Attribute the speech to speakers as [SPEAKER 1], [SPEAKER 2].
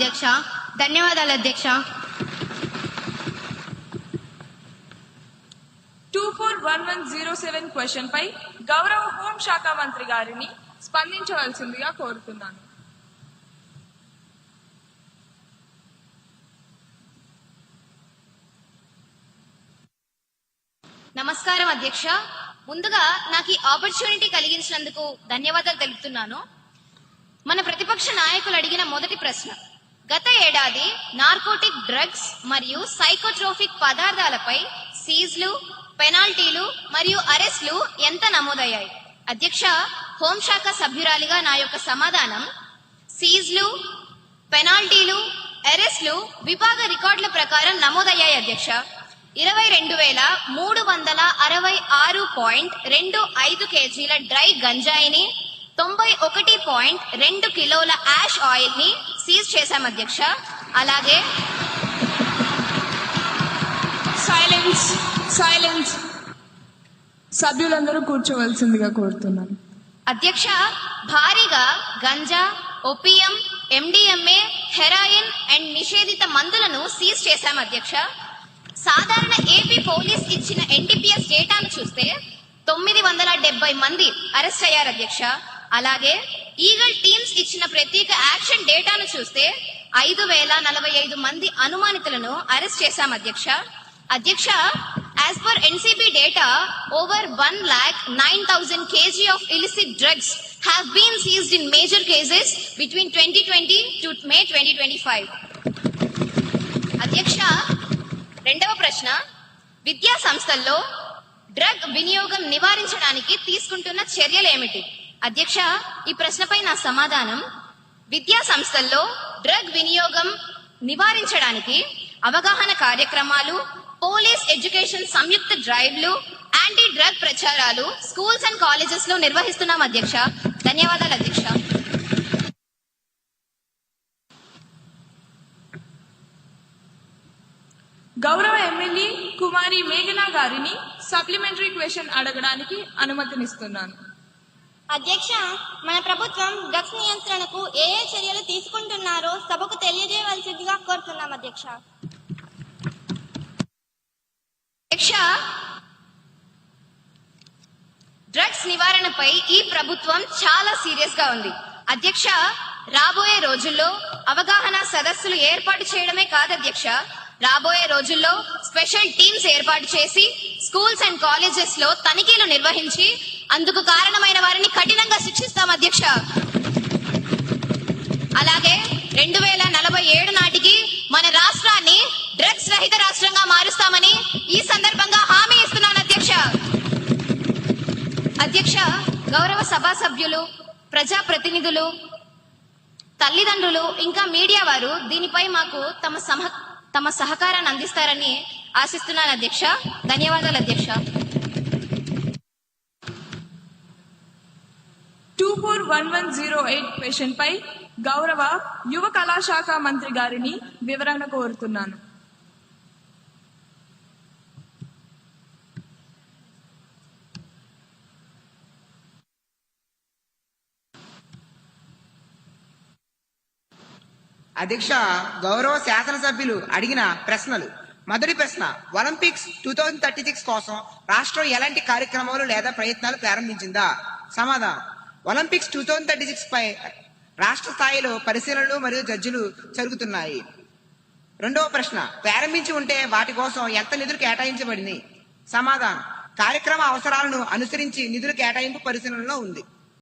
[SPEAKER 1] అధ్యక్ష. ధన్యవాదాలు అధ్యక్ష.
[SPEAKER 2] 241107 క్వశ్చన్ పై గౌరవ హోంశాఖ మంత్రి గారిని స్పందించవలసిందిగా కోరుతున్నాను.
[SPEAKER 1] నమస్కారం అధ్యక్ష. ముందుగా నాకు ఈ ఆపర్చునిటీ కలిగించినందుకు ధన్యవాదాలు తెలుపుతున్నాను. మన ప్రతిపక్ష నాయకులు అడిగిన మొదటి ప్రశ్న, గత ఏడాది నార్కోటిక్ డ్రగ్స్ మరియు సైకోట్రోఫిక్ పదార్థాలపై సీజ్లు, పెనాల్టీలు మరియు అరెస్టులు ఎంత నమోదయ్యాయి? అధ్యక్ష, హోంశాఖ సభ్యురాలిగా నా యొక్క సమాధానం, సీజ్లు, పెనాల్టీలు, అరెస్టులు విభాగ రికార్డుల ప్రకారం నమోదయ్యాయి అధ్యక్ష. 22,366.25 కేజీల డ్రై గంజాయిని, 91.2 కిలోల యాష్ ఆయిల్ ని సీజ్ చేశాం అధ్యక్ష. అలాగే
[SPEAKER 2] సైలెన్స్ సభ్యులందరూ కూర్చోవలసిందిగా కోరుతున్నాను.
[SPEAKER 1] అధ్యక్ష, భారీగా ganja, opium, MDMA, heroin and నిషేధిత మందులను సీజ్ చేశాం అధ్యక్ష. సాధారణ ఏపీ పోలీస్ ఇచ్చిన ఎన్డీపీఎస్ డేటాను చూస్తే 970 మంది అరెస్ట్ అయ్యారు అధ్యక్ష. అలాగే ఈగల్ టీమ్స్ ఇచ్చిన ప్రత్యేక యాక్షన్ డేటాను చూస్తే 5,045 మంది అనుమానితులను అరెస్ట్ చేశాం అధ్యక్ష. అధ్యక్ష, as per NCB data, over 1,09,000 kg of illicit drugs have been seized in major cases between 2020 to May 2025. అధ్యక్ష, రెండవ ప్రశ్న, విద్యా సంస్థల్లో డ్రగ్ వినియోగం నివారించడానికి తీసుకుంటున్న చర్యలు ఏమిటి? అధ్యక్ష, ఈ ప్రశ్నపై నా సమాధానం, విద్యా సంస్థల్లో డ్రగ్ వినియోగం నివారించడానికి అవగాహన కార్యక్రమాలు, పోలీస్ ఎడ్యుకేషన్ సంయుక్త డ్రైవ్లు, యాంటీ డ్రగ్ ప్రచారాలు స్కూల్స్ అండ్ కాలేజెస్ లో నిర్వహిస్తున్నాం అధ్యక్ష. ధన్యవాదాలు అధ్యక్ష.
[SPEAKER 2] గౌరవ ఎమ్మెల్యే కుమారి మేఘనా గారిని సప్లిమెంటరీ క్వశ్చన్ అడగడానికి అనుమతినిస్తున్నాను.
[SPEAKER 3] అధ్యక్ష, మన ప్రభుత్వం డ్రగ్స్ నియంత్రణకు ఏ చర్యలు తీసుకుంటున్నారో సభకు తెలియజేయవలసిందిగా కోరుతున్నాం అధ్యక్ష.
[SPEAKER 1] అధ్యక్ష, డ్రగ్స్ నివారణపై ఈ ప్రభుత్వం చాలా సీరియస్ గా ఉంది. అధ్యక్ష, రాబోయే రోజుల్లో అవగాహన సదస్సులు ఏర్పాటు చేయడమే కాదు అధ్యక్ష, రాబోయే రోజుల్లో స్పెషల్ టీమ్స్ ఏర్పాటు చేసి స్కూల్స్ అండ్ కాలేజెస్ లో తనిఖీలు నిర్వహించి అందుకు కారణమైన వారిని కఠినంగా శిక్షిస్తాం అధ్యక్ష. అలాగే 2047 నాటికి మన రాష్ట్రాన్ని డ్రగ్స్ రహిత రాష్ట్రంగా మారుస్తామని ఈ సందర్భంగా హామీ ఇస్తున్నాను అధ్యక్ష. అధ్యక్ష, గౌరవ సభా సభ్యులు, ప్రజాప్రతినిధులు, తల్లిదండ్రులు ఇంకా మీడియా వారు దీనిపై మాకు తమ సహకారాన్ని అందిస్తారని ఆశిస్తున్నాను అధ్యక్ష. ధన్యవాదాలు అధ్యక్ష.
[SPEAKER 2] 241108 క్వశ్చన్ పై గౌరవ యువ కళాశాఖ మంత్రి గారిని వివరణ కోరుతున్నాను.
[SPEAKER 4] అధ్యక్ష, గౌరవ శాసనసభ్యులు అడిగిన ప్రశ్నలు. మొదటి ప్రశ్న, ఒలింపిక్స్ 2036 కోసం రాష్ట్రం ఎలాంటి కార్యక్రమాలు లేదా ప్రయత్నాలు ప్రారంభించిందా? సమాధానం, ఒలింపిక్స్ 2036 పై రాష్ట్ర స్థాయిలో పరిశీలనలు మరియు జడ్జిలు జరుగుతున్నాయి. రెండవ ప్రశ్న, ప్రారంభించి ఉంటే వాటి కోసం ఎంత నిధులు కేటాయించబడింది? సమాధానం, కార్యక్రమ అవసరాలను అనుసరించి నిధుల కేటాయింపు పరిశీలనలో ఉంది.